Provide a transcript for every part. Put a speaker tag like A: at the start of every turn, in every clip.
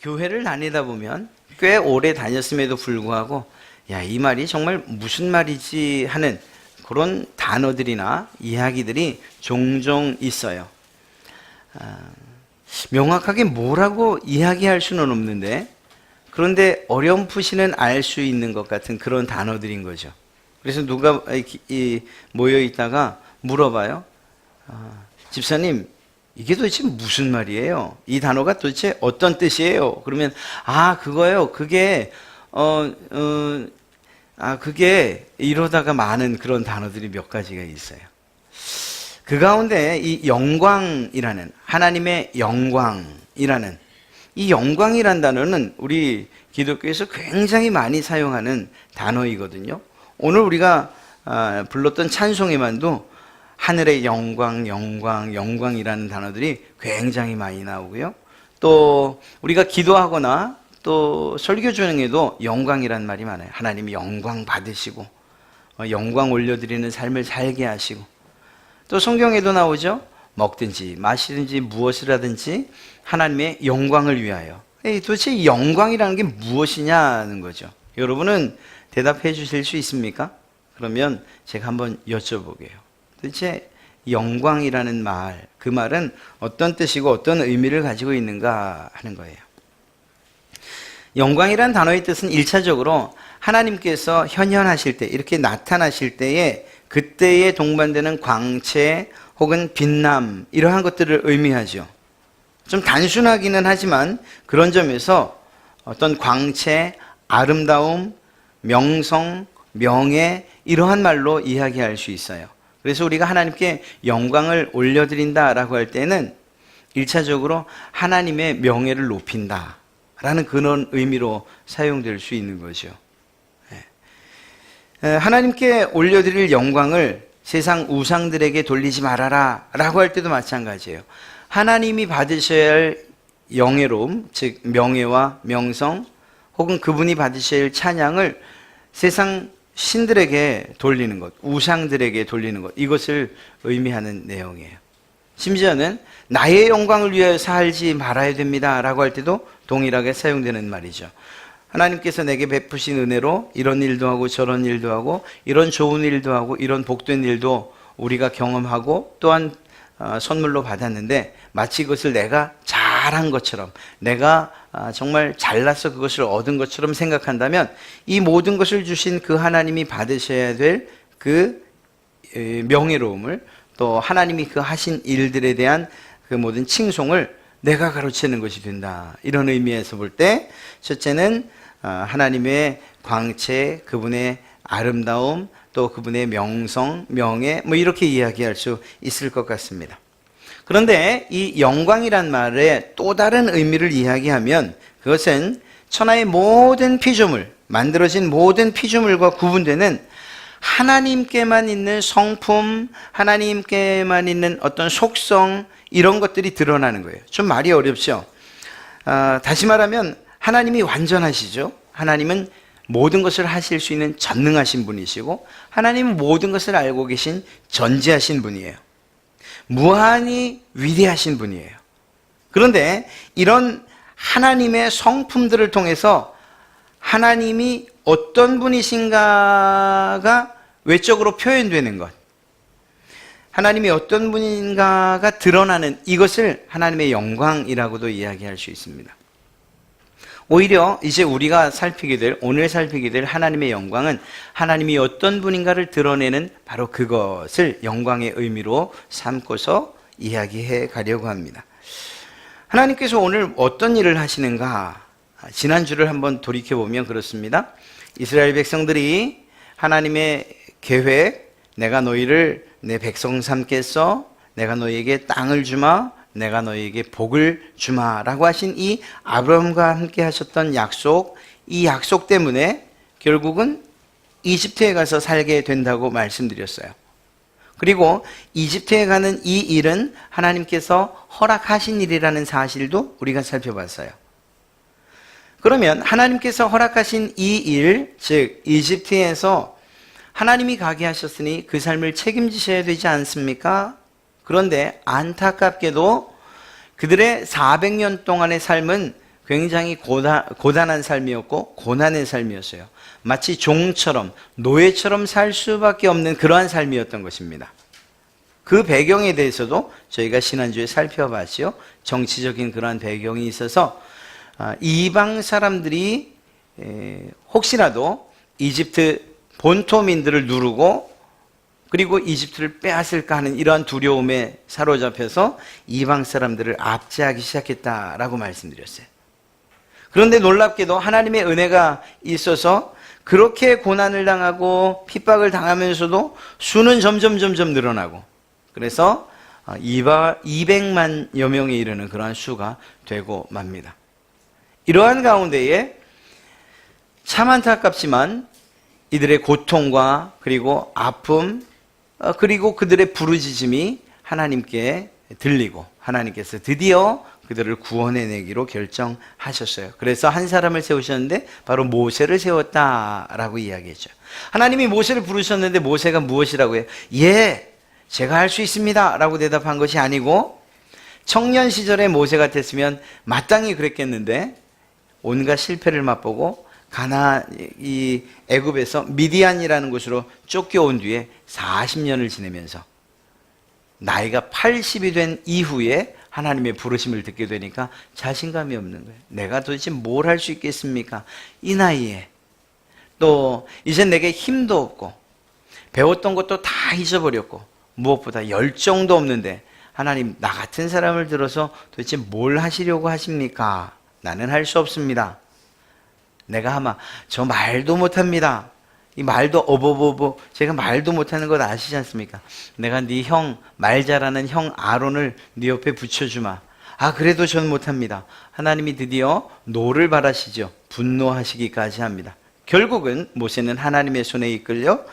A: 교회를 다니다 보면 꽤 오래 다녔음에도 불구하고 야, 이 말이 정말 무슨 말이지 하는 그런 단어들이나 이야기들이 종종 있어요. 명확하게 뭐라고 이야기할 수는 없는데 그런데 어렴풋이는 알 수 있는 것 같은 그런 단어들인 거죠. 그래서 누가 모여 있다가 물어봐요. 집사님, 이게 도대체 무슨 말이에요? 이 단어가 도대체 어떤 뜻이에요? 그러면 그거요. 그게 이러다가 많은 그런 단어들이 몇 가지가 있어요. 그 가운데 이 영광이라는, 하나님의 영광이라는, 이 영광이란 단어는 우리 기독교에서 굉장히 많이 사용하는 단어이거든요. 오늘 우리가 불렀던 찬송에만도 하늘의 영광, 영광, 영광이라는 단어들이 굉장히 많이 나오고요. 또 우리가 기도하거나 또 설교 중에도 영광이라는 말이 많아요. 하나님이 영광 받으시고 영광 올려드리는 삶을 살게 하시고, 또 성경에도 나오죠. 먹든지 마시든지 무엇을 하든지 하나님의 영광을 위하여. 도대체 이 영광이라는 게 무엇이냐는 거죠. 여러분은 대답해 주실 수 있습니까? 그러면 제가 한번 여쭤보게요. 도대체 영광이라는 말, 그 말은 어떤 뜻이고 어떤 의미를 가지고 있는가 하는 거예요. 영광이라는 단어의 뜻은 1차적으로 하나님께서 현현하실 때, 이렇게 나타나실 때에 그때에 동반되는 광채 혹은 빛남, 이러한 것들을 의미하죠. 좀 단순하기는 하지만 그런 점에서 어떤 광채, 아름다움, 명성, 명예, 이러한 말로 이야기할 수 있어요. 그래서 우리가 하나님께 영광을 올려드린다라고 할 때는 1차적으로 하나님의 명예를 높인다 라는 그런 의미로 사용될 수 있는 거죠. 하나님께 올려드릴 영광을 세상 우상들에게 돌리지 말아라 라고 할 때도 마찬가지예요. 하나님이 받으셔야 할 영예로움, 즉 명예와 명성, 혹은 그분이 받으셔야 할 찬양을 세상 신들에게 돌리는 것, 우상들에게 돌리는 것, 이것을 의미하는 내용이에요. 심지어는 나의 영광을 위하여 살지 말아야 됩니다 라고 할 때도 동일하게 사용되는 말이죠. 하나님께서 내게 베푸신 은혜로 이런 일도 하고 저런 일도 하고 이런 좋은 일도 하고 이런 복된 일도 우리가 경험하고 또한 선물로 받았는데, 마치 그것을 내가 잘한 것처럼, 내가 정말 잘나서 그것을 얻은 것처럼 생각한다면 이 모든 것을 주신 그 하나님이 받으셔야 될 그 명예로움을, 또 하나님이 그 하신 일들에 대한 그 모든 칭송을 내가 가로채는 것이 된다. 이런 의미에서 볼 때 첫째는 하나님의 광채, 그분의 아름다움, 또 그분의 명성, 명예, 이렇게 이야기할 수 있을 것 같습니다. 그런데 이 영광이란 말의 또 다른 의미를 이야기하면 그것은 천하의 모든 피조물, 만들어진 모든 피조물과 구분되는 하나님께만 있는 성품, 하나님께만 있는 어떤 속성, 이런 것들이 드러나는 거예요. 좀 말이 어렵죠? 다시 말하면 하나님이 완전하시죠? 하나님은 모든 것을 하실 수 있는 전능하신 분이시고, 하나님은 모든 것을 알고 계신 전지하신 분이에요. 무한히 위대하신 분이에요. 그런데 이런 하나님의 성품들을 통해서 하나님이 어떤 분이신가가 외적으로 표현되는 것, 하나님이 어떤 분인가가 드러나는 이것을 하나님의 영광이라고도 이야기할 수 있습니다. 오히려 이제 우리가 오늘 살피게 될 하나님의 영광은 하나님이 어떤 분인가를 드러내는 바로 그것을 영광의 의미로 삼고서 이야기해 가려고 합니다. 하나님께서 오늘 어떤 일을 하시는가? 지난주를 한번 돌이켜보면 그렇습니다. 이스라엘 백성들이 하나님의 계획, 내가 너희를 내 백성 삼겠어, 내가 너희에게 땅을 주마, 내가 너희에게 복을 주마 라고 하신 이 아브라함과 함께 하셨던 약속, 이 약속 때문에 결국은 이집트에 가서 살게 된다고 말씀드렸어요. 그리고 이집트에 가는 이 일은 하나님께서 허락하신 일이라는 사실도 우리가 살펴봤어요. 그러면 하나님께서 허락하신 이 일, 즉 이집트에서 하나님이 가게 하셨으니 그 삶을 책임지셔야 되지 않습니까? 그런데 안타깝게도 그들의 400년 동안의 삶은 굉장히 고단한 삶이었고 고난의 삶이었어요. 마치 종처럼 노예처럼 살 수밖에 없는 그러한 삶이었던 것입니다. 그 배경에 대해서도 저희가 지난주에 살펴봤죠. 정치적인 그러한 배경이 있어서 이방 사람들이 혹시라도 이집트 본토민들을 누르고 그리고 이집트를 빼앗을까 하는 이러한 두려움에 사로잡혀서 이방 사람들을 압제하기 시작했다라고 말씀드렸어요. 그런데 놀랍게도 하나님의 은혜가 있어서 그렇게 고난을 당하고 핍박을 당하면서도 수는 점점 늘어나고 그래서 200만여 명에 이르는 그러한 수가 되고 맙니다. 이러한 가운데에 참 안타깝지만 이들의 고통과 그리고 아픔 그리고 그들의 부르짖음이 하나님께 들리고 하나님께서 드디어 그들을 구원해내기로 결정하셨어요. 그래서 한 사람을 세우셨는데 바로 모세를 세웠다라고 이야기했죠. 하나님이 모세를 부르셨는데 모세가 무엇이라고 해요? 예, 제가 할 수 있습니다 라고 대답한 것이 아니고 청년 시절에 모세 같았으면 마땅히 그랬겠는데 온갖 실패를 맛보고 이 애굽에서 미디안이라는 곳으로 쫓겨온 뒤에 40년을 지내면서 나이가 80이 된 이후에 하나님의 부르심을 듣게 되니까 자신감이 없는 거예요. 내가 도대체 뭘 할 수 있겠습니까? 이 나이에. 또 이제 내게 힘도 없고 배웠던 것도 다 잊어버렸고 무엇보다 열정도 없는데 하나님 나 같은 사람을 들어서 도대체 뭘 하시려고 하십니까? 나는 할 수 없습니다. 내가 아마 저 말도 못합니다. 이 말도 어버버버 제가 말도 못하는 것 아시지 않습니까? 내가 네 형 말 잘하는 형 아론을 네 옆에 붙여주마. 아 그래도 전 못합니다. 하나님이 드디어 노를 바라시죠. 분노하시기까지 합니다. 결국은 모세는 하나님의 손에 이끌려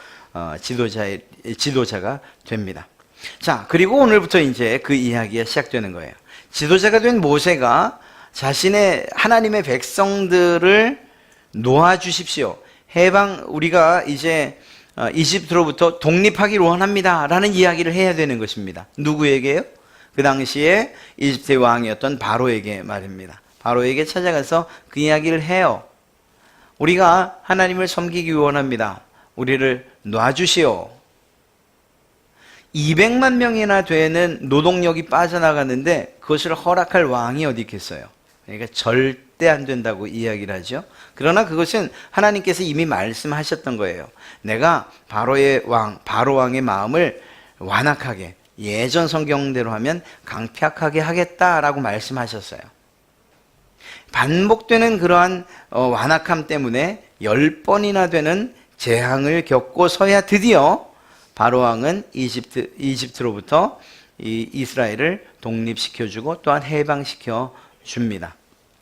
A: 지도자가 됩니다. 자, 그리고 오늘부터 이제 그 이야기가 시작되는 거예요. 지도자가 된 모세가 자신의 하나님의 백성들을 놓아주십시오. 우리가 이제 이집트로부터 독립하기를 원합니다 라는 이야기를 해야 되는 것입니다. 누구에게요? 그 당시에 이집트의 왕이었던 바로에게 말입니다. 바로에게 찾아가서 그 이야기를 해요. 우리가 하나님을 섬기기 원합니다. 우리를 놔주시오. 200만 명이나 되는 노동력이 빠져나가는데 그것을 허락할 왕이 어디 있겠어요? 그러니까 절대 안 된다고 이야기를 하죠. 그러나 그것은 하나님께서 이미 말씀하셨던 거예요. 내가 바로 왕의 마음을 완악하게 예전 성경대로 하면 강팍하게 하겠다라고 말씀하셨어요. 반복되는 그러한 완악함 때문에 10번이나 되는 재앙을 겪고서야 드디어 바로 왕은 이집트로부터 이스라엘을 독립시켜주고 또한 해방시켜 줍니다.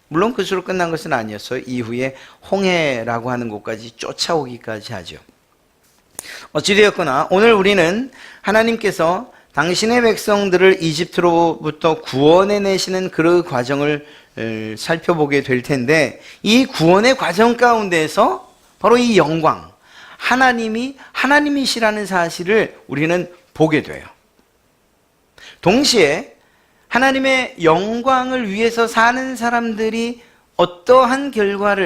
A: 물론 그것으로 끝난 것은 아니었어요. 이후에 홍해라고 하는 곳까지 쫓아오기까지 하죠. 어찌되었거나 오늘 우리는 하나님께서 당신의 백성들을 이집트로부터 구원해내시는 그 과정을 살펴보게 될 텐데 이 구원의 과정 가운데에서 바로 이 영광, 하나님이시라는 사실을 우리는 보게 돼요. 동시에 하나님의 영광을 위해서 사는 사람들이 어떠한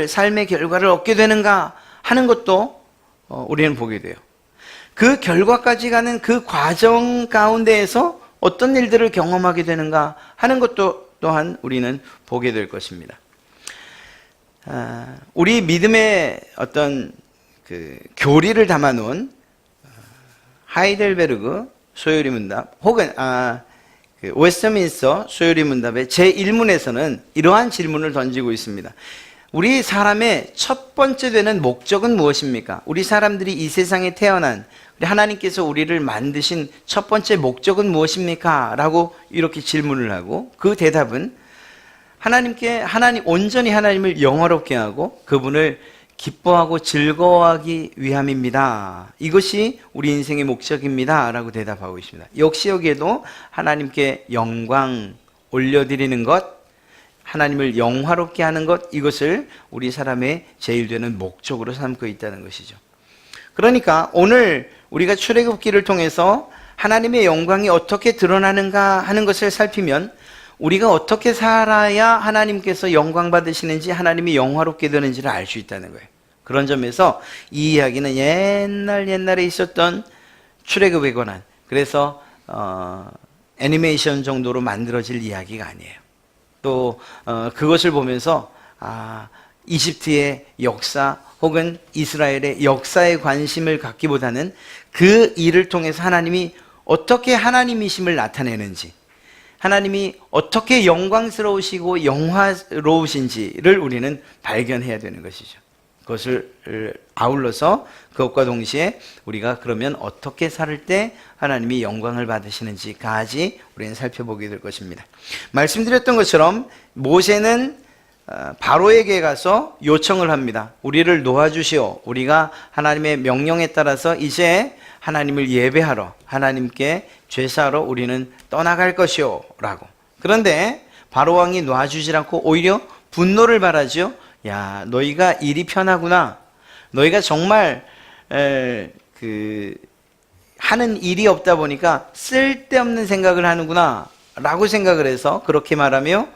A: 삶의 결과를 얻게 되는가 하는 것도 우리는 보게 돼요. 그 결과까지 가는 그 과정 가운데에서 어떤 일들을 경험하게 되는가 하는 것도 또한 우리는 보게 될 것입니다. 우리 믿음의 어떤 그 교리를 담아놓은 하이델베르그 소요리 문답 혹은 웨스트민스터 소요리 문답의 제1문에서는 이러한 질문을 던지고 있습니다. 우리 사람의 첫 번째 되는 목적은 무엇입니까? 우리 사람들이 이 세상에 태어난 하나님께서 우리를 만드신 첫 번째 목적은 무엇입니까? 라고 이렇게 질문을 하고 그 대답은 온전히 하나님을 영화롭게 하고 그분을 기뻐하고 즐거워하기 위함입니다. 이것이 우리 인생의 목적입니다. 라고 대답하고 있습니다. 역시 여기에도 하나님께 영광 올려드리는 것, 하나님을 영화롭게 하는 것, 이것을 우리 사람의 제일 되는 목적으로 삼고 있다는 것이죠. 그러니까 오늘 우리가 출애굽기를 통해서 하나님의 영광이 어떻게 드러나는가 하는 것을 살피면 우리가 어떻게 살아야 하나님께서 영광 받으시는지, 하나님이 영화롭게 되는지를 알 수 있다는 거예요. 그런 점에서 이 이야기는 옛날에 있었던 출애굽의 고난, 그래서 애니메이션 정도로 만들어질 이야기가 아니에요. 또 그것을 보면서 이집트의 역사 혹은 이스라엘의 역사에 관심을 갖기보다는 그 일을 통해서 하나님이 어떻게 하나님이심을 나타내는지, 하나님이 어떻게 영광스러우시고 영화로우신지를 우리는 발견해야 되는 것이죠. 그것을 아울러서 그것과 동시에 우리가 그러면 어떻게 살 때 하나님이 영광을 받으시는지까지 우리는 살펴보게 될 것입니다. 말씀드렸던 것처럼 모세는 바로에게 가서 요청을 합니다. 우리를 놓아주시오. 우리가 하나님의 명령에 따라서 이제 하나님을 예배하러, 하나님께 제사하러 우리는 떠나갈 것이오 라고. 그런데 바로왕이 놔주질 않고 오히려 분노를 발하죠. 야, 너희가 일이 편하구나. 너희가 정말 하는 일이 없다 보니까 쓸데없는 생각을 하는구나 라고 생각을 해서 그렇게 말하며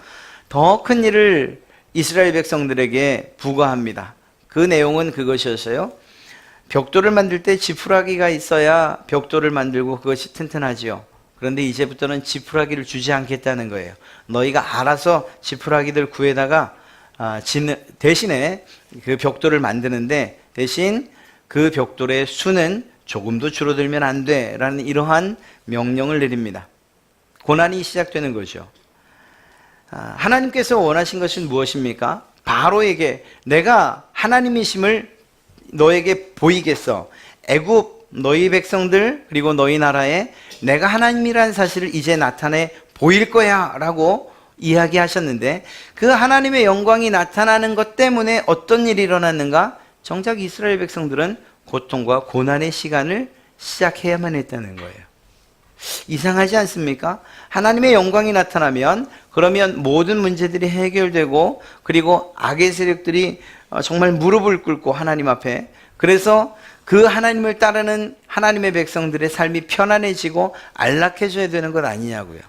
A: 더 큰 일을 이스라엘 백성들에게 부과합니다. 그 내용은 그것이었어요. 벽돌을 만들 때 지푸라기가 있어야 벽돌을 만들고 그것이 튼튼하지요. 그런데 이제부터는 지푸라기를 주지 않겠다는 거예요. 너희가 알아서 지푸라기들 구해다가 대신에 그 벽돌을 만드는데 대신 그 벽돌의 수는 조금도 줄어들면 안 돼 라는 이러한 명령을 내립니다. 고난이 시작되는 거죠. 하나님께서 원하신 것은 무엇입니까? 바로에게 내가 하나님이심을 너에게 보이겠어. 애굽 너희 백성들 그리고 너희 나라에 내가 하나님이라는 사실을 이제 나타내 보일 거야 라고 이야기하셨는데, 그 하나님의 영광이 나타나는 것 때문에 어떤 일이 일어났는가? 정작 이스라엘 백성들은 고통과 고난의 시간을 시작해야만 했다는 거예요. 이상하지 않습니까? 하나님의 영광이 나타나면 그러면 모든 문제들이 해결되고, 그리고 악의 세력들이 정말 무릎을 꿇고 하나님 앞에, 그래서 그 하나님을 따르는 하나님의 백성들의 삶이 편안해지고 안락해져야 되는 것 아니냐고요.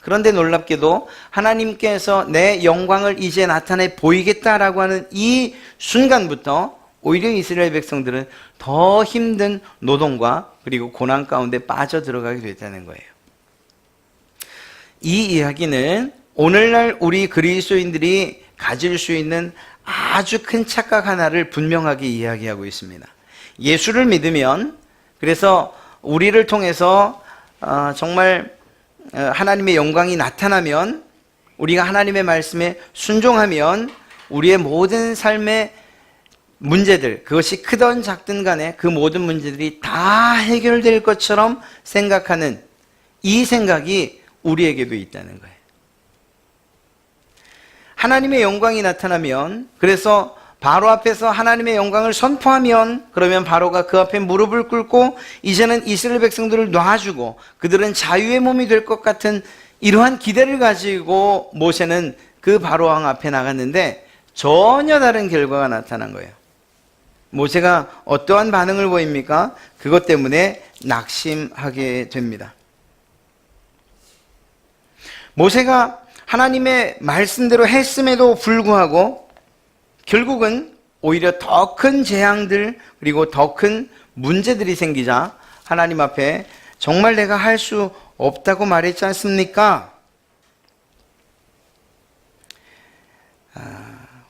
A: 그런데 놀랍게도 하나님께서 내 영광을 이제 나타내 보이겠다라고 하는 이 순간부터 오히려 이스라엘 백성들은 더 힘든 노동과 그리고 고난 가운데 빠져 들어가게 됐다는 거예요. 이 이야기는 오늘날 우리 그리스도인들이 가질 수 있는 아주 큰 착각 하나를 분명하게 이야기하고 있습니다. 예수를 믿으면, 그래서 우리를 통해서 정말 하나님의 영광이 나타나면, 우리가 하나님의 말씀에 순종하면 우리의 모든 삶의 문제들, 그것이 크든 작든 간에 그 모든 문제들이 다 해결될 것처럼 생각하는 이 생각이 우리에게도 있다는 거예요. 하나님의 영광이 나타나면, 그래서 바로 앞에서 하나님의 영광을 선포하면, 그러면 바로가 그 앞에 무릎을 꿇고 이제는 이스라엘 백성들을 놔주고 그들은 자유의 몸이 될 것 같은 이러한 기대를 가지고 모세는 그 바로왕 앞에 나갔는데 전혀 다른 결과가 나타난 거예요. 모세가 어떠한 반응을 보입니까? 그것 때문에 낙심하게 됩니다. 모세가 하나님의 말씀대로 했음에도 불구하고 결국은 오히려 더 큰 재앙들 그리고 더 큰 문제들이 생기자 하나님 앞에 정말 내가 할 수 없다고 말했지 않습니까?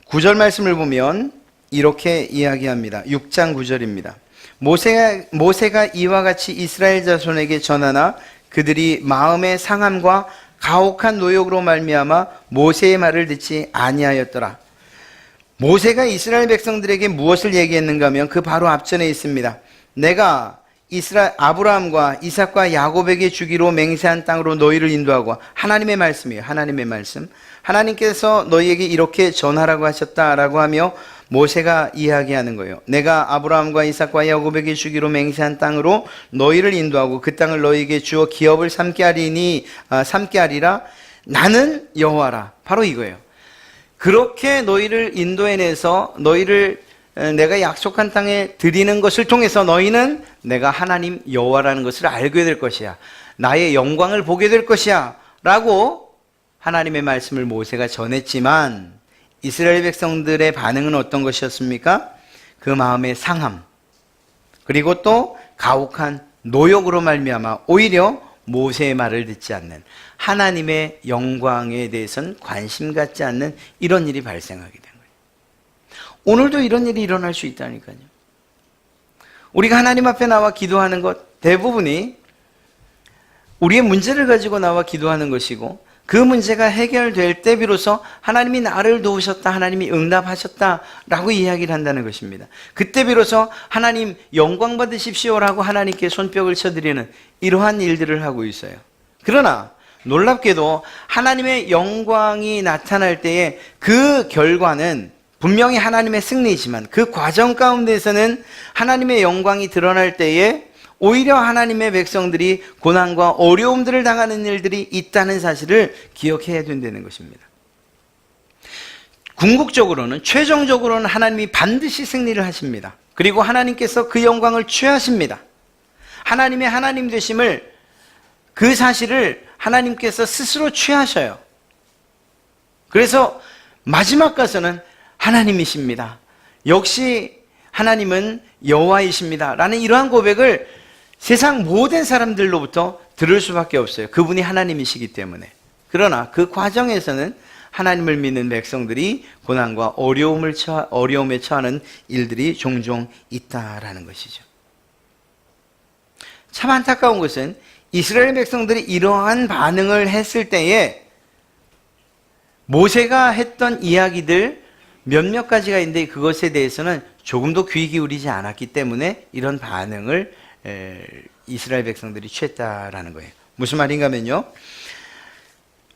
A: 9절 말씀을 보면 이렇게 이야기합니다. 6장 9절입니다. 모세가 이와 같이 이스라엘 자손에게 전하나 그들이 마음의 상함과 가혹한 노역으로 말미암아 모세의 말을 듣지 아니하였더라. 모세가 이스라엘 백성들에게 무엇을 얘기했는가 하면 그 바로 앞전에 있습니다. 내가 아브라함과 이삭과 야곱에게 주기로 맹세한 땅으로 너희를 인도하고, 하나님의 말씀이에요. 하나님의 말씀. 하나님께서 너희에게 이렇게 전하라고 하셨다라고 하며 모세가 이야기하는 거예요. 내가 아브라함과 이삭과 야곱에게 주기로 맹세한 땅으로 너희를 인도하고 그 땅을 너희에게 주어 기업을 삼게 하리라. 나는 여호와라. 바로 이거예요. 그렇게 너희를 인도해내서 너희를 내가 약속한 땅에 드리는 것을 통해서 너희는 내가 하나님 여호와라는 것을 알게 될 것이야. 나의 영광을 보게 될 것이야 라고 하나님의 말씀을 모세가 전했지만 이스라엘 백성들의 반응은 어떤 것이었습니까? 그 마음의 상함, 그리고 또 가혹한 노역으로 말미암아 오히려 모세의 말을 듣지 않는, 하나님의 영광에 대해서는 관심 갖지 않는 이런 일이 발생하게 된 거예요. 오늘도 이런 일이 일어날 수 있다니까요. 우리가 하나님 앞에 나와 기도하는 것 대부분이 우리의 문제를 가지고 나와 기도하는 것이고, 그 문제가 해결될 때 비로소 하나님이 나를 도우셨다, 하나님이 응답하셨다라고 이야기를 한다는 것입니다. 그때 비로소 하나님 영광 받으십시오라고 하나님께 손뼉을 쳐드리는 이러한 일들을 하고 있어요. 그러나 놀랍게도 하나님의 영광이 나타날 때에 그 결과는 분명히 하나님의 승리이지만, 그 과정 가운데서는 하나님의 영광이 드러날 때에 오히려 하나님의 백성들이 고난과 어려움들을 당하는 일들이 있다는 사실을 기억해야 된다는 것입니다. 궁극적으로는, 최종적으로는 하나님이 반드시 승리를 하십니다. 그리고 하나님께서 그 영광을 취하십니다. 하나님의 하나님 되심을, 그 사실을 하나님께서 스스로 취하셔요. 그래서 마지막 가서는 하나님이십니다, 역시 하나님은 여호와이십니다 라는 이러한 고백을 세상 모든 사람들로부터 들을 수밖에 없어요. 그분이 하나님이시기 때문에. 그러나 그 과정에서는 하나님을 믿는 백성들이 고난과 어려움에 처하는 일들이 종종 있다라는 것이죠. 참 안타까운 것은 이스라엘 백성들이 이러한 반응을 했을 때에 모세가 했던 이야기들 몇몇 가지가 있는데, 그것에 대해서는 조금도 귀 기울이지 않았기 때문에 이런 반응을 이스라엘 백성들이 취했다라는 거예요. 무슨 말인가 하면요,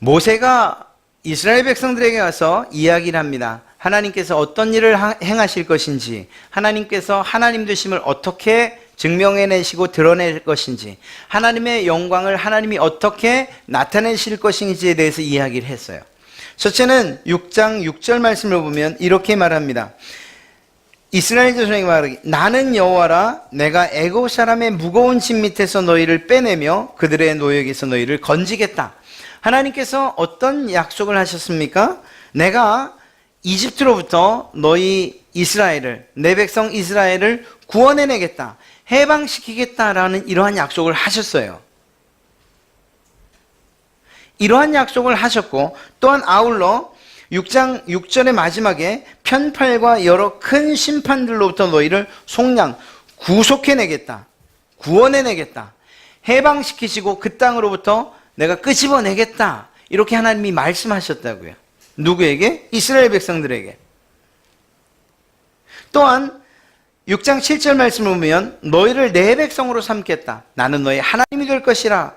A: 모세가 이스라엘 백성들에게 와서 이야기를 합니다. 하나님께서 어떤 일을 행하실 것인지, 하나님께서 하나님 되심을 어떻게 증명해내시고 드러낼 것인지, 하나님의 영광을 하나님이 어떻게 나타내실 것인지에 대해서 이야기를 했어요. 첫째는 6장 6절 말씀을 보면 이렇게 말합니다. 이스라엘 자손에게 말하기, 나는 여호와라, 내가 애굽 사람의 무거운 짐 밑에서 너희를 빼내며 그들의 노역에서 너희를 건지겠다. 하나님께서 어떤 약속을 하셨습니까? 내가 이집트로부터 너희 이스라엘을, 내 백성 이스라엘을 구원해내겠다, 해방시키겠다라는 이러한 약속을 하셨어요. 이러한 약속을 하셨고, 또한 아울러 6장 6절의 마지막에 편팔과 여러 큰 심판들로부터 너희를 속량, 구속해내겠다, 구원해내겠다, 해방시키시고 그 땅으로부터 내가 끄집어내겠다, 이렇게 하나님이 말씀하셨다고요. 누구에게? 이스라엘 백성들에게. 또한 6장 7절 말씀을 보면 너희를 내 백성으로 삼겠다, 나는 너희 하나님이 될 것이라.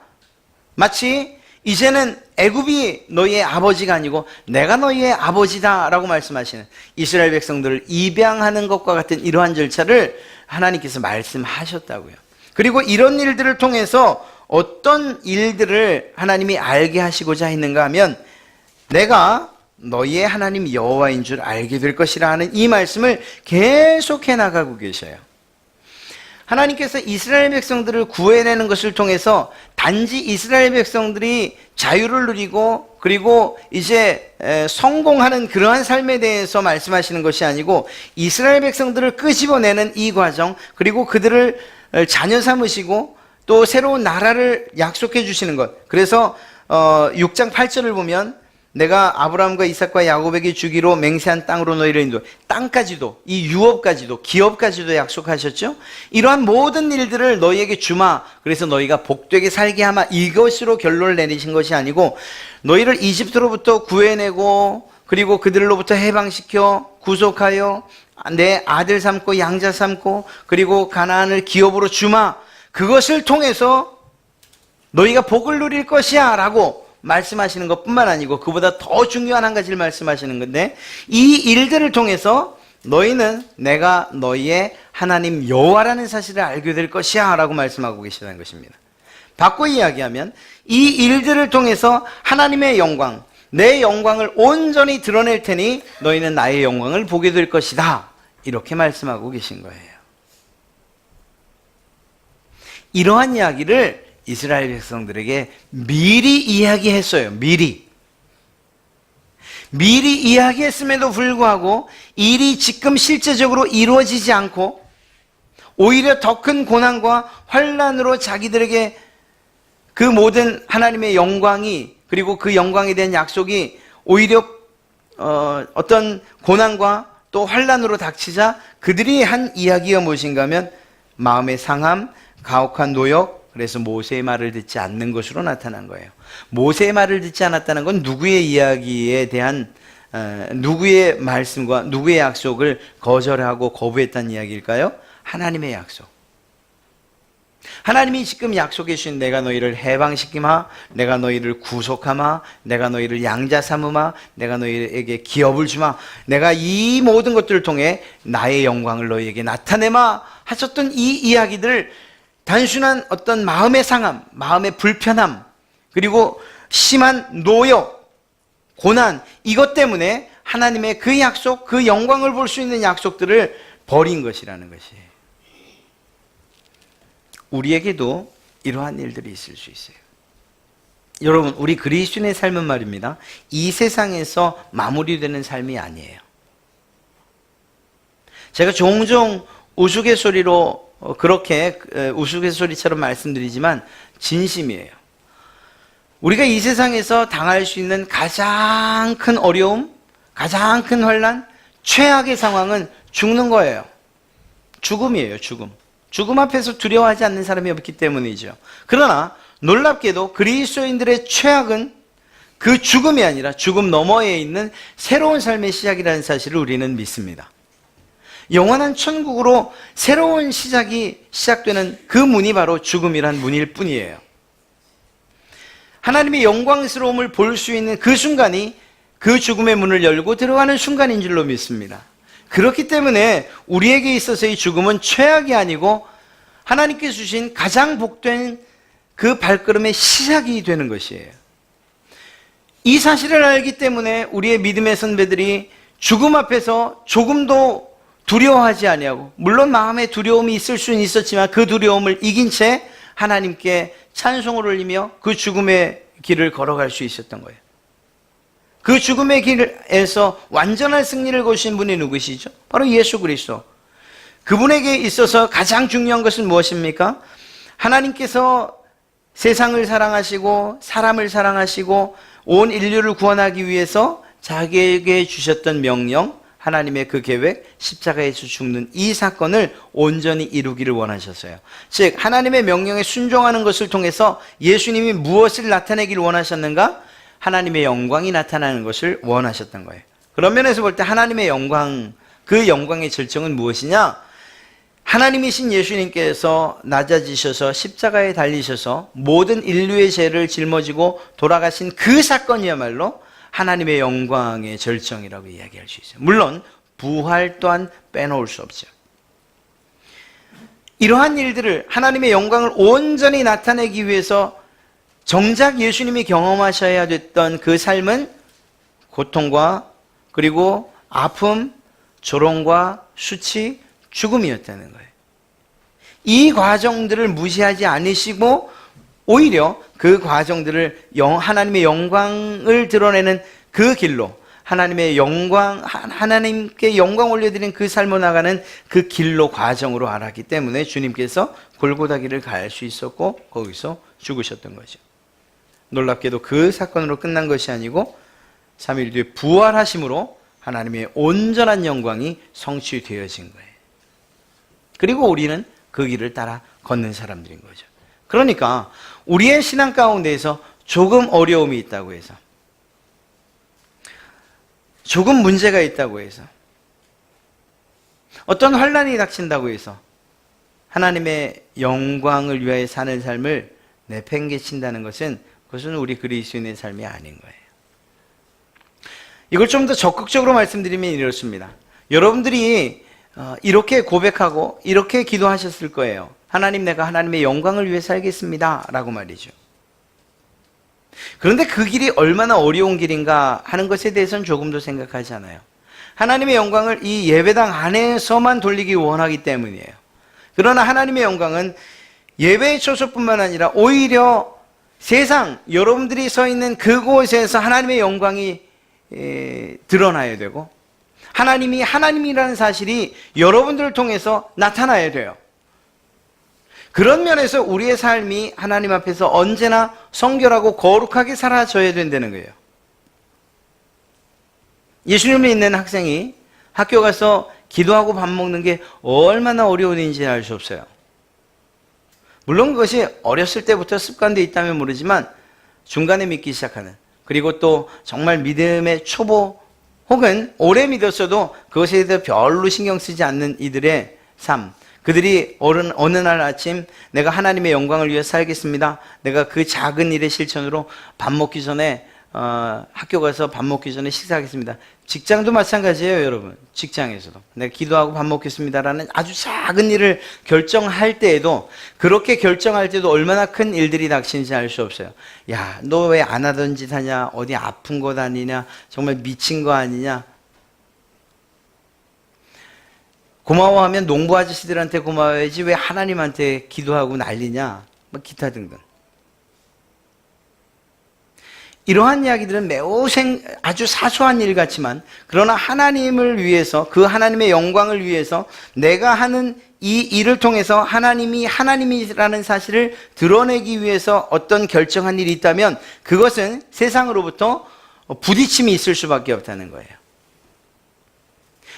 A: 마치 이제는 애굽이 너희의 아버지가 아니고 내가 너희의 아버지다 라고 말씀하시는, 이스라엘 백성들을 입양하는 것과 같은 이러한 절차를 하나님께서 말씀하셨다고요. 그리고 이런 일들을 통해서 어떤 일들을 하나님이 알게 하시고자 했는가 하면, 내가 너희의 하나님 여호와인 줄 알게 될 것이라 하는 이 말씀을 계속해 나가고 계셔요. 하나님께서 이스라엘 백성들을 구해내는 것을 통해서 단지 이스라엘 백성들이 자유를 누리고 그리고 이제 성공하는 그러한 삶에 대해서 말씀하시는 것이 아니고, 이스라엘 백성들을 끄집어내는 이 과정, 그리고 그들을 자녀 삼으시고 또 새로운 나라를 약속해 주시는 것. 그래서 6장 8절을 보면 내가 아브라함과 이삭과 야곱에게 주기로 맹세한 땅으로 너희를 인도, 땅까지도, 이 유업까지도, 기업까지도 약속하셨죠. 이러한 모든 일들을 너희에게 주마, 그래서 너희가 복되게 살게 하마, 이것으로 결론을 내리신 것이 아니고, 너희를 이집트로부터 구해내고 그리고 그들로부터 해방시켜 구속하여 내 아들 삼고 양자 삼고 그리고 가나안을 기업으로 주마, 그것을 통해서 너희가 복을 누릴 것이야 라고 말씀하시는 것뿐만 아니고, 그보다 더 중요한 한 가지를 말씀하시는 건데, 이 일들을 통해서 너희는 내가 너희의 하나님 여호와라는 사실을 알게 될 것이야 라고 말씀하고 계시다는 것입니다. 바꿔 이야기하면 이 일들을 통해서 하나님의 영광, 내 영광을 온전히 드러낼 테니 너희는 나의 영광을 보게 될 것이다, 이렇게 말씀하고 계신 거예요. 이러한 이야기를 이스라엘 백성들에게 미리 이야기했어요. 미리 이야기했음에도 불구하고 일이 지금 실제적으로 이루어지지 않고 오히려 더 큰 고난과 환난으로 자기들에게 그 모든 하나님의 영광이, 그리고 그 영광에 대한 약속이 오히려 어떤 고난과 또 환난으로 닥치자 그들이 한 이야기가 무엇인가 하면 마음의 상함, 가혹한 노역, 그래서 모세의 말을 듣지 않는 것으로 나타난 거예요. 모세의 말을 듣지 않았다는 건 누구의 이야기에 대한 누구의 말씀과 누구의 약속을 거절하고 거부했다는 이야기일까요? 하나님의 약속. 하나님이 지금 약속해 주신 내가 너희를 해방시키마, 내가 너희를 구속하마, 내가 너희를 양자 삼으마, 내가 너희에게 기업을 주마, 내가 이 모든 것들을 통해 나의 영광을 너희에게 나타내마 하셨던 이 이야기들을 단순한 어떤 마음의 상함, 마음의 불편함, 그리고 심한 노역, 고난, 이것 때문에 하나님의 그 약속, 그 영광을 볼 수 있는 약속들을 버린 것이라는 것이에요. 우리에게도 이러한 일들이 있을 수 있어요. 여러분, 우리 그리스도인의 삶은 말입니다, 이 세상에서 마무리되는 삶이 아니에요. 제가 종종 우스갯소리로 그렇게 우스갯소리처럼 말씀드리지만 진심이에요. 우리가 이 세상에서 당할 수 있는 가장 큰 어려움, 가장 큰 환난, 최악의 상황은 죽는 거예요. 죽음이에요. 죽음 앞에서 두려워하지 않는 사람이 없기 때문이죠. 그러나 놀랍게도 그리스도인들의 최악은 그 죽음이 아니라 죽음 너머에 있는 새로운 삶의 시작이라는 사실을 우리는 믿습니다. 영원한 천국으로 새로운 시작이 시작되는 그 문이 바로 죽음이란 문일 뿐이에요. 하나님의 영광스러움을 볼 수 있는 그 순간이 그 죽음의 문을 열고 들어가는 순간인 줄로 믿습니다. 그렇기 때문에 우리에게 있어서의 죽음은 최악이 아니고 하나님께서 주신 가장 복된 그 발걸음의 시작이 되는 것이에요. 이 사실을 알기 때문에 우리의 믿음의 선배들이 죽음 앞에서 조금도 두려워하지 아니하고, 물론 마음에 두려움이 있을 수는 있었지만 그 두려움을 이긴 채 하나님께 찬송을 올리며 그 죽음의 길을 걸어갈 수 있었던 거예요. 그 죽음의 길에서 완전한 승리를 거두신 분이 누구시죠? 바로 예수 그리스도. 그분에게 있어서 가장 중요한 것은 무엇입니까? 하나님께서 세상을 사랑하시고 사람을 사랑하시고 온 인류를 구원하기 위해서 자기에게 주셨던 명령, 하나님의 그 계획, 십자가에서 죽는 이 사건을 온전히 이루기를 원하셨어요. 즉 하나님의 명령에 순종하는 것을 통해서 예수님이 무엇을 나타내기를 원하셨는가? 하나님의 영광이 나타나는 것을 원하셨던 거예요. 그런 면에서 볼 때 하나님의 영광, 그 영광의 절정은 무엇이냐? 하나님이신 예수님께서 낮아지셔서 십자가에 달리셔서 모든 인류의 죄를 짊어지고 돌아가신 그 사건이야말로 하나님의 영광의 절정이라고 이야기할 수 있어요. 물론 부활 또한 빼놓을 수 없죠. 이러한 일들을, 하나님의 영광을 온전히 나타내기 위해서 정작 예수님이 경험하셔야 됐던 그 삶은 고통과 그리고 아픔, 조롱과 수치, 죽음이었다는 거예요. 이 과정들을 무시하지 않으시고 오히려 그 과정들을 하나님의 영광을 드러내는 그 길로, 하나님의 영광, 하나님께 영광 올려드리는 그 삶을 나가는 그 길로, 과정으로 알았기 때문에 주님께서 골고다 길을 갈 수 있었고 거기서 죽으셨던 거죠. 놀랍게도 그 사건으로 끝난 것이 아니고 3일 뒤에 부활하심으로 하나님의 온전한 영광이 성취되어진 거예요. 그리고 우리는 그 길을 따라 걷는 사람들인 거죠. 그러니까 우리의 신앙 가운데에서 조금 어려움이 있다고 해서, 조금 문제가 있다고 해서, 어떤 환난이 닥친다고 해서 하나님의 영광을 위하여 사는 삶을 내팽개친다는 것은, 그것은 우리 그리스도인의 삶이 아닌 거예요. 이걸 좀 더 적극적으로 말씀드리면 이렇습니다. 여러분들이 이렇게 고백하고 이렇게 기도하셨을 거예요. 하나님, 내가 하나님의 영광을 위해 살겠습니다 라고 말이죠. 그런데 그 길이 얼마나 어려운 길인가 하는 것에 대해서는 조금도 생각하지 않아요. 하나님의 영광을 이 예배당 안에서만 돌리기 원하기 때문이에요. 그러나 하나님의 영광은 예배의 처소뿐만 아니라 오히려 세상 여러분들이 서 있는 그곳에서 하나님의 영광이 드러나야 되고 하나님이 하나님이라는 사실이 여러분들을 통해서 나타나야 돼요. 그런 면에서 우리의 삶이 하나님 앞에서 언제나 성결하고 거룩하게 살아져야 된다는 거예요. 예수님을 믿는 학생이 학교 가서 기도하고 밥 먹는 게 얼마나 어려운 일인지 알 수 없어요. 물론 그것이 어렸을 때부터 습관되어 있다면 모르지만 중간에 믿기 시작하는, 그리고 또 정말 믿음의 초보 혹은 오래 믿었어도 그것에 대해서 별로 신경 쓰지 않는 이들의 삶, 그들이 어느 날 아침 내가 하나님의 영광을 위해 살겠습니다, 내가 그 작은 일의 실천으로 밥 먹기 전에 학교 가서 밥 먹기 전에 식사하겠습니다. 직장도 마찬가지예요, 여러분. 직장에서도 내가 기도하고 밥 먹겠습니다라는 아주 작은 일을 결정할 때에도, 그렇게 결정할 때도 얼마나 큰 일들이 닥치는지 알 수 없어요. 야, 너 왜 안 하던 짓 하냐? 어디 아픈 거 다니냐? 정말 미친 거 아니냐? 고마워하면 농부 아저씨들한테 고마워야지 왜 하나님한테 기도하고 난리냐? 뭐 기타 등등. 이러한 이야기들은 매우 아주 사소한 일 같지만, 그러나 하나님을 위해서, 그 하나님의 영광을 위해서 내가 하는 이 일을 통해서 하나님이 하나님이라는 사실을 드러내기 위해서 어떤 결정한 일이 있다면 그것은 세상으로부터 부딪힘이 있을 수밖에 없다는 거예요.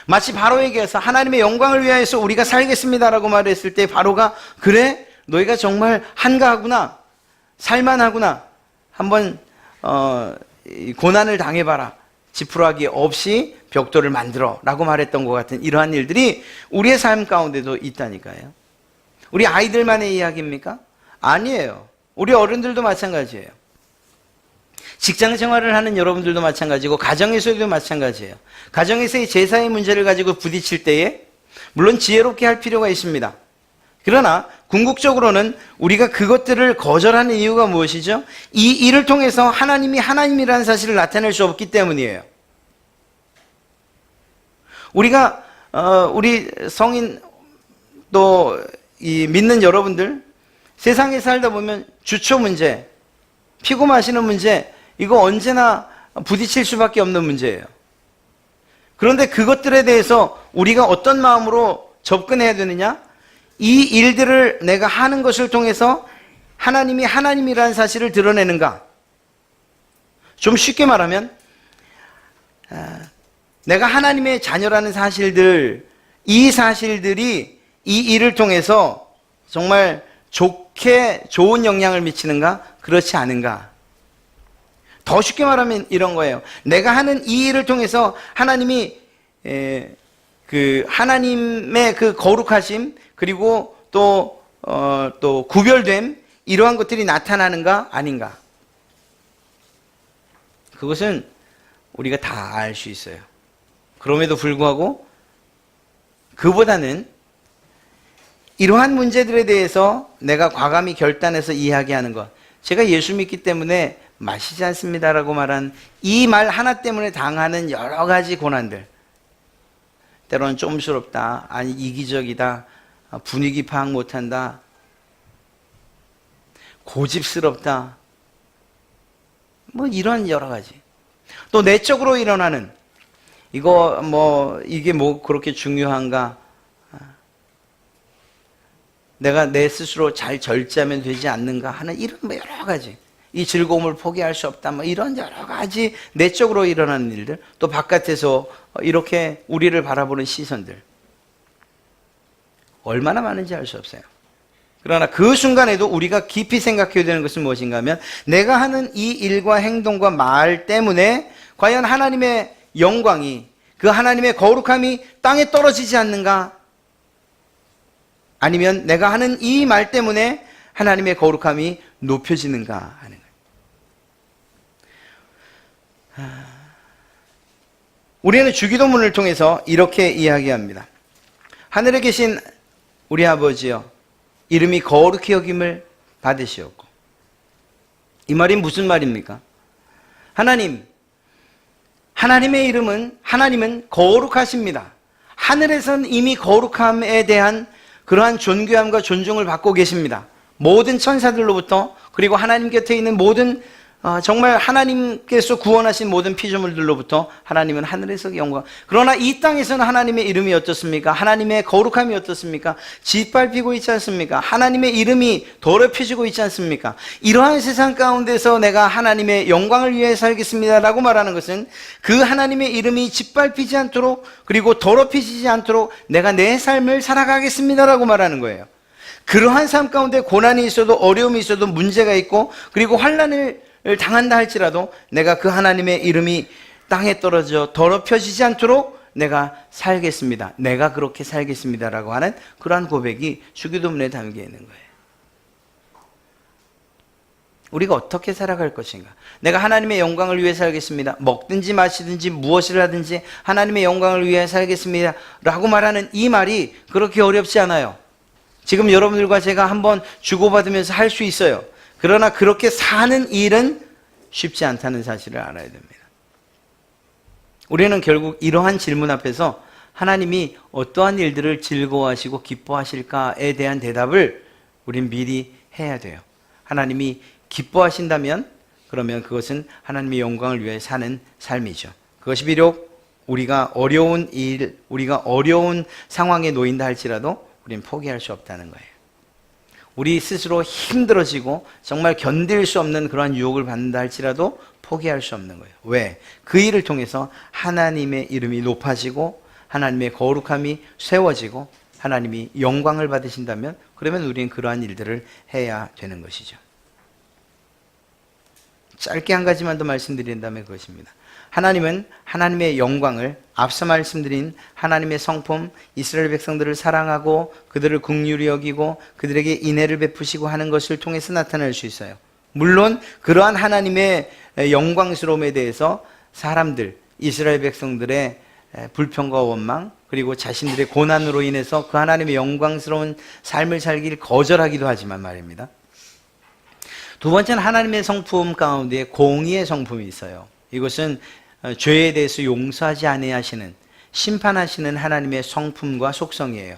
A: 마치 바로에게서 하나님의 영광을 위하여서 우리가 살겠습니다라고 말했을 때 바로가, 그래? 너희가 정말 한가하구나, 살만하구나, 한번 고난을 당해봐라, 지푸라기 없이 벽돌을 만들어 라고 말했던 것 같은 이러한 일들이 우리의 삶 가운데도 있다니까요. 우리 아이들만의 이야기입니까? 아니에요. 우리 어른들도 마찬가지예요. 직장 생활을 하는 여러분들도 마찬가지고 가정에서도 마찬가지예요. 가정에서의 제사의 문제를 가지고 부딪힐 때에 물론 지혜롭게 할 필요가 있습니다. 그러나 궁극적으로는 우리가 그것들을 거절하는 이유가 무엇이죠? 이 일을 통해서 하나님이 하나님이라는 사실을 나타낼 수 없기 때문이에요. 우리가 우리 성인 또 이 믿는 여러분들, 세상에 살다 보면 주초 문제, 피고 마시는 문제, 이거 언제나 부딪힐 수밖에 없는 문제예요. 그런데 그것들에 대해서 우리가 어떤 마음으로 접근해야 되느냐? 이 일들을 내가 하는 것을 통해서 하나님이 하나님이라는 사실을 드러내는가? 좀 쉽게 말하면 내가 하나님의 자녀라는 사실들, 이 사실들이 이 일을 통해서 정말 좋은 영향을 미치는가? 그렇지 않은가? 더 쉽게 말하면 이런 거예요. 내가 하는 이 일을 통해서 하나님이 그 하나님의 그 거룩하심, 그리고 또 구별됨, 이러한 것들이 나타나는가 아닌가? 그것은 우리가 다 알 수 있어요. 그럼에도 불구하고 그보다는 이러한 문제들에 대해서 내가 과감히 결단해서 이야기하는 것, 제가 예수 믿기 때문에 마시지 않습니다라고 말한 이 말 하나 때문에 당하는 여러 가지 고난들, 때로는 쫌스럽다, 아니 이기적이다, 분위기 파악 못한다, 고집스럽다, 뭐 이런 여러 가지. 또 내적으로 일어나는, 이게 뭐 그렇게 중요한가, 내가 내 스스로 잘 절제하면 되지 않는가 하는 이런 뭐 여러 가지, 이 즐거움을 포기할 수 없다, 뭐 이런 여러 가지 내적으로 일어나는 일들, 또 바깥에서 이렇게 우리를 바라보는 시선들, 얼마나 많은지 알 수 없어요. 그러나 그 순간에도 우리가 깊이 생각해야 되는 것은 무엇인가 하면, 내가 하는 이 일과 행동과 말 때문에 과연 하나님의 영광이, 그 하나님의 거룩함이 땅에 떨어지지 않는가? 아니면 내가 하는 이 말 때문에 하나님의 거룩함이 높여지는가 하는 거예요. 우리는 주기도문을 통해서 이렇게 이야기합니다. 하늘에 계신 우리 아버지여, 이름이 거룩히 여김을 받으시옵고. 이 말이 무슨 말입니까? 하나님의 이름은, 하나님은 거룩하십니다. 하늘에선 이미 거룩함에 대한 그러한 존귀함과 존중을 받고 계십니다. 모든 천사들로부터, 그리고 하나님 곁에 있는 모든 정말 하나님께서 구원하신 모든 피조물들로부터 하나님은 하늘에서 영광. 그러나 이 땅에서는 하나님의 이름이 어떻습니까? 하나님의 거룩함이 어떻습니까? 짓밟히고 있지 않습니까? 하나님의 이름이 더럽혀지고 있지 않습니까? 이러한 세상 가운데서 내가 하나님의 영광을 위해 살겠습니다라고 말하는 것은 그 하나님의 이름이 짓밟히지 않도록, 그리고 더럽혀지지 않도록 내가 내 삶을 살아가겠습니다라고 말하는 거예요. 그러한 삶 가운데 고난이 있어도, 어려움이 있어도, 문제가 있고, 그리고 환난을 당한다 할지라도 내가 그 하나님의 이름이 땅에 떨어져 더럽혀지지 않도록 내가 살겠습니다. 내가 그렇게 살겠습니다라고 하는 그러한 고백이 주기도문에 담겨 있는 거예요. 우리가 어떻게 살아갈 것인가? 내가 하나님의 영광을 위해 살겠습니다. 먹든지 마시든지 무엇을 하든지 하나님의 영광을 위해 살겠습니다 라고 말하는 이 말이 그렇게 어렵지 않아요. 지금 여러분들과 제가 한번 주고받으면서 할 수 있어요. 그러나 그렇게 사는 일은 쉽지 않다는 사실을 알아야 됩니다. 우리는 결국 이러한 질문 앞에서 하나님이 어떠한 일들을 즐거워하시고 기뻐하실까에 대한 대답을 우린 미리 해야 돼요. 하나님이 기뻐하신다면 그러면 그것은 하나님의 영광을 위해 사는 삶이죠. 그것이 비록 우리가 어려운 일, 우리가 어려운 상황에 놓인다 할지라도 우린 포기할 수 없다는 거예요. 우리 스스로 힘들어지고 정말 견딜 수 없는 그러한 유혹을 받는다 할지라도 포기할 수 없는 거예요. 왜? 그 일을 통해서 하나님의 이름이 높아지고 하나님의 거룩함이 세워지고 하나님이 영광을 받으신다면 그러면 우리는 그러한 일들을 해야 되는 것이죠. 짧게 한 가지만 더 말씀드린다면 그것입니다. 하나님은 하나님의 영광을 앞서 말씀드린 하나님의 성품 이스라엘 백성들을 사랑하고 그들을 긍휼히 여기고 그들에게 인애를 베푸시고 하는 것을 통해서 나타낼 수 있어요. 물론 그러한 하나님의 영광스러움에 대해서 사람들, 이스라엘 백성들의 불평과 원망, 그리고 자신들의 고난으로 인해서 그 하나님의 영광스러운 삶을 살기를 거절하기도 하지만 말입니다. 두 번째는 하나님의 성품 가운데 공의의 성품이 있어요. 이것은 죄에 대해서 용서하지 아니하시는, 심판하시는 하나님의 성품과 속성이에요.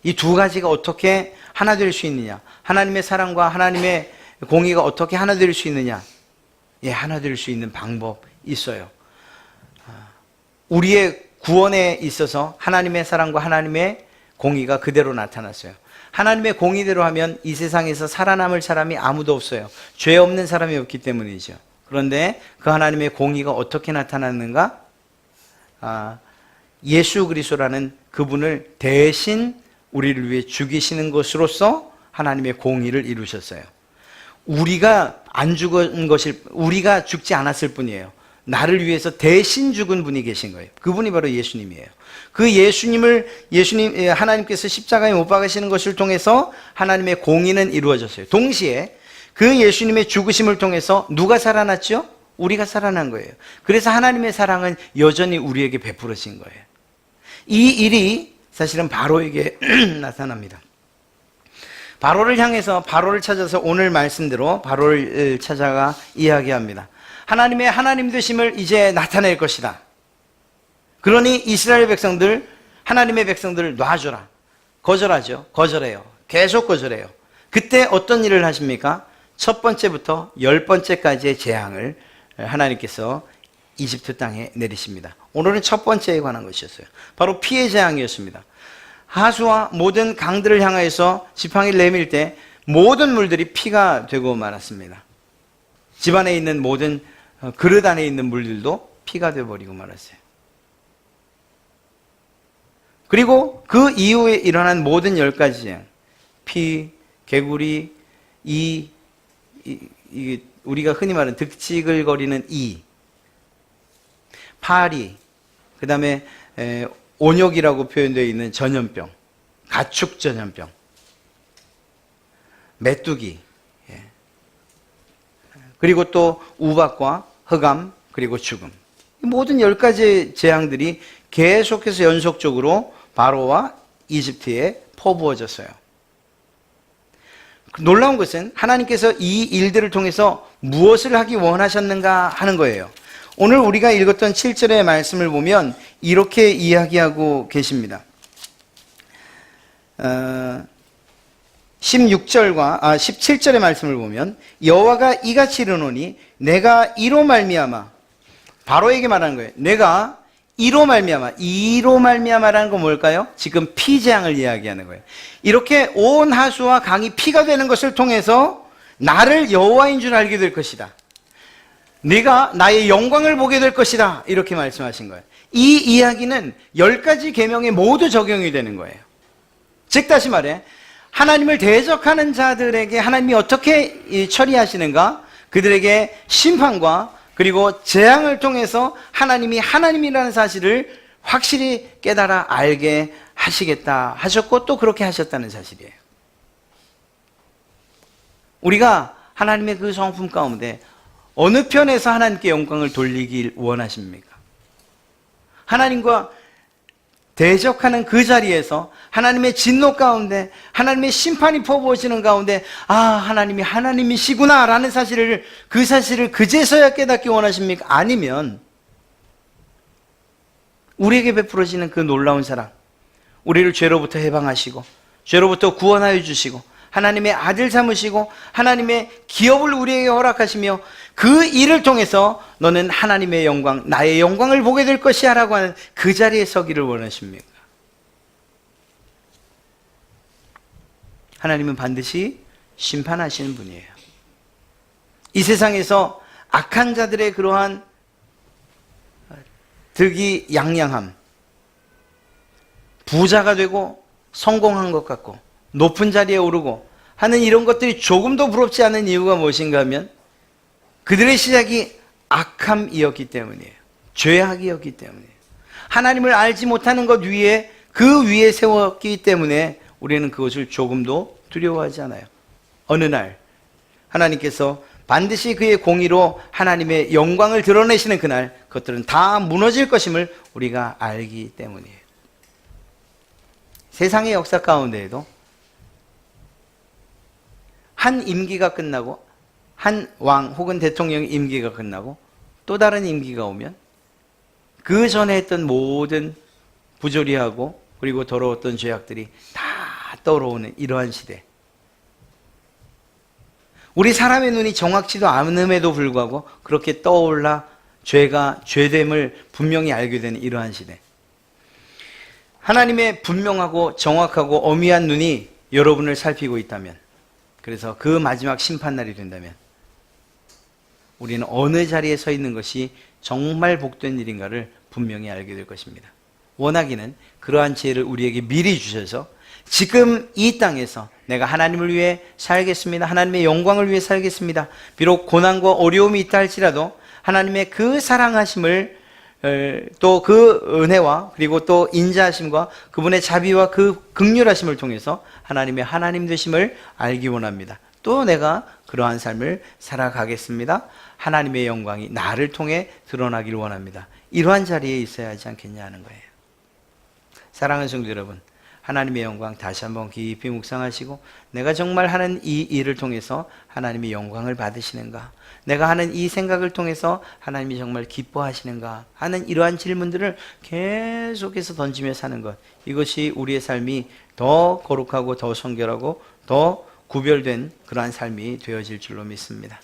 A: 이 두 가지가 어떻게 하나 될 수 있느냐? 하나님의 사랑과 하나님의 공의가 어떻게 하나 될 수 있느냐? 예, 하나 될 수 있는 방법 있어요. 우리의 구원에 있어서 하나님의 사랑과 하나님의 공의가 그대로 나타났어요. 하나님의 공의대로 하면 이 세상에서 살아남을 사람이 아무도 없어요. 죄 없는 사람이 없기 때문이죠. 그런데 그 하나님의 공의가 어떻게 나타났는가? 예수 그리스도라는 그분을 대신 우리를 위해 죽이시는 것으로서 하나님의 공의를 이루셨어요. 우리가 안 죽은 것일, 우리가 죽지 않았을 뿐이에요. 나를 위해서 대신 죽은 분이 계신 거예요. 그분이 바로 예수님이에요. 그 하나님께서 십자가에 못 박으시는 것을 통해서 하나님의 공의는 이루어졌어요. 동시에 그 예수님의 죽으심을 통해서 누가 살아났죠? 우리가 살아난 거예요. 그래서 하나님의 사랑은 여전히 우리에게 베풀어진 거예요. 이 일이 사실은 바로에게 나타납니다. 바로를 향해서, 바로를 찾아서 오늘 말씀대로 바로를 찾아가 이야기합니다. 하나님의 하나님 되심을 이제 나타낼 것이다. 그러니 이스라엘 백성들, 하나님의 백성들을 놔줘라. 거절하죠. 거절해요. 계속 거절해요. 그때 어떤 일을 하십니까? 첫 번째부터 10번째까지의 재앙을 하나님께서 이집트 땅에 내리십니다. 오늘은 첫 번째에 관한 것이었어요. 바로 피해 재앙이었습니다. 하수와 모든 강들을 향하여서 지팡이를 내밀 때 모든 물들이 피가 되고 말았습니다. 집안에 있는 모든 그릇 안에 있는 물들도 피가 되어버리고 말았어요. 그리고 그 이후에 일어난 모든 10가지 재앙, 피, 개구리, 우리가 흔히 말하는 득지글거리는 파리, 그 다음에 온역이라고 표현되어 있는 전염병, 가축 전염병, 메뚜기, 그리고 또 우박과 흑암, 그리고 죽음. 모든 10가지 재앙들이 계속해서 연속적으로 바로와 이집트에 퍼부어졌어요. 놀라운 것은 하나님께서 이 일들을 통해서 무엇을 하기 원하셨는가 하는 거예요. 오늘 우리가 읽었던 7절의 말씀을 보면 이렇게 이야기하고 계십니다. 16절과 17절의 말씀을 보면 여호와가 이같이 이르노니 내가 이로 말미암아, 바로에게 말하는 거예요. 내가 이로 말미암아라는 건 뭘까요? 지금 피재앙을 이야기하는 거예요. 이렇게 온 하수와 강이 피가 되는 것을 통해서 나를 여호와인 줄 알게 될 것이다. 네가 나의 영광을 보게 될 것이다. 이렇게 말씀하신 거예요. 이 이야기는 10가지 계명에 모두 적용이 되는 거예요. 즉 다시 말해 하나님을 대적하는 자들에게 하나님이 어떻게 처리하시는가? 그들에게 심판과 그리고 재앙을 통해서 하나님이 하나님이라는 사실을 확실히 깨달아 알게 하시겠다 하셨고 또 그렇게 하셨다는 사실이에요. 우리가 하나님의 그 성품 가운데 어느 편에서 하나님께 영광을 돌리길 원하십니까? 하나님과 대적하는 그 자리에서 하나님의 진노 가운데 하나님의 심판이 퍼부어지는 가운데 하나님이 하나님이시구나 라는 사실을 그제서야 깨닫기 원하십니까? 아니면 우리에게 베풀어지는 그 놀라운 사랑, 우리를 죄로부터 해방하시고 죄로부터 구원하여 주시고 하나님의 아들 삼으시고 하나님의 기업을 우리에게 허락하시며 그 일을 통해서 너는 하나님의 영광, 나의 영광을 보게 될 것이야 라고 하는 그 자리에 서기를 원하십니까? 하나님은 반드시 심판하시는 분이에요. 이 세상에서 악한 자들의 그러한 득이양양함, 부자가 되고 성공한 것 같고 높은 자리에 오르고 하는 이런 것들이 조금도 부럽지 않은 이유가 무엇인가 하면 그들의 시작이 악함이었기 때문이에요. 죄악이었기 때문이에요. 하나님을 알지 못하는 것 위에 그 위에 세웠기 때문에 우리는 그것을 조금도 두려워하지 않아요. 어느 날 하나님께서 반드시 그의 공의로 하나님의 영광을 드러내시는 그날 그것들은 다 무너질 것임을 우리가 알기 때문이에요. 세상의 역사 가운데에도 한 임기가 끝나고 한 왕 혹은 대통령의 임기가 끝나고 또 다른 임기가 오면 그 전에 했던 모든 부조리하고 그리고 더러웠던 죄악들이 다 떠오르는 이러한 시대. 우리 사람의 눈이 정확지도 않음에도 불구하고 그렇게 떠올라 죄가 죄됨을 분명히 알게 되는 이러한 시대. 하나님의 분명하고 정확하고 엄위한 눈이 여러분을 살피고 있다면, 그래서 그 마지막 심판날이 된다면 우리는 어느 자리에 서 있는 것이 정말 복된 일인가를 분명히 알게 될 것입니다. 원하기는 그러한 지혜를 우리에게 미리 주셔서 지금 이 땅에서 내가 하나님을 위해 살겠습니다. 하나님의 영광을 위해 살겠습니다. 비록 고난과 어려움이 있다 할지라도 하나님의 그 사랑하심을 또 그 은혜와 그리고 또 인자하심과 그분의 자비와 그 긍휼하심을 통해서 하나님의 하나님 되심을 알기 원합니다. 또 내가 그러한 삶을 살아가겠습니다. 하나님의 영광이 나를 통해 드러나길 원합니다. 이러한 자리에 있어야 하지 않겠냐 하는 거예요. 사랑하는 성도 여러분, 하나님의 영광 다시 한번 깊이 묵상하시고 내가 정말 하는 이 일을 통해서 하나님의 영광을 받으시는가? 내가 하는 이 생각을 통해서 하나님이 정말 기뻐하시는가? 하는 이러한 질문들을 계속해서 던지며 사는 것, 이것이 우리의 삶이 더 거룩하고 더 성결하고 더 구별된 그러한 삶이 되어질 줄로 믿습니다.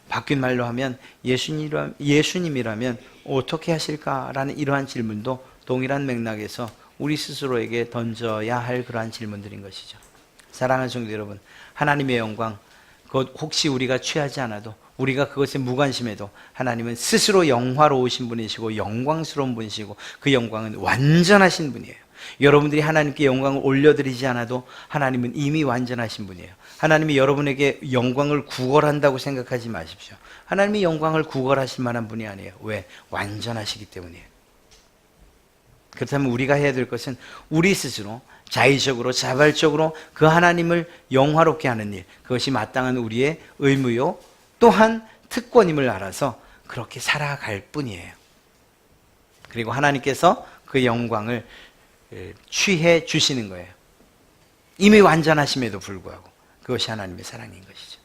A: 바뀐 말로 하면 예수님이라면 어떻게 하실까라는 이러한 질문도 동일한 맥락에서 우리 스스로에게 던져야 할 그러한 질문들인 것이죠. 사랑하는 성도 여러분, 하나님의 영광, 그것 혹시 우리가 취하지 않아도, 우리가 그것에 무관심해도 하나님은 스스로 영화로우신 분이시고 영광스러운 분이시고 그 영광은 완전하신 분이에요. 여러분들이 하나님께 영광을 올려드리지 않아도 하나님은 이미 완전하신 분이에요. 하나님이 여러분에게 영광을 구걸한다고 생각하지 마십시오. 하나님이 영광을 구걸하실 만한 분이 아니에요. 왜? 완전하시기 때문이에요. 그렇다면 우리가 해야 될 것은 우리 스스로 자의적으로 자발적으로 그 하나님을 영화롭게 하는 일, 그것이 마땅한 우리의 의무요 또한 특권임을 알아서 그렇게 살아갈 뿐이에요. 그리고 하나님께서 그 영광을 취해 주시는 거예요. 이미 완전하심에도 불구하고 그것이 하나님의 사랑인 것이죠.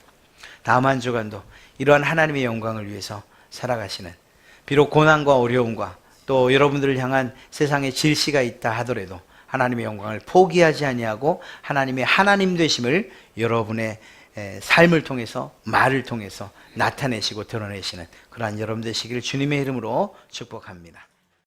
A: 다음 한 주간도 이러한 하나님의 영광을 위해서 살아가시는, 비록 고난과 어려움과 또 여러분들을 향한 세상의 질시가 있다 하더라도 하나님의 영광을 포기하지 아니하고 하나님의 하나님 되심을 여러분의 삶을 통해서, 말을 통해서 나타내시고 드러내시는 그러한 여러분 되시기를 주님의 이름으로 축복합니다.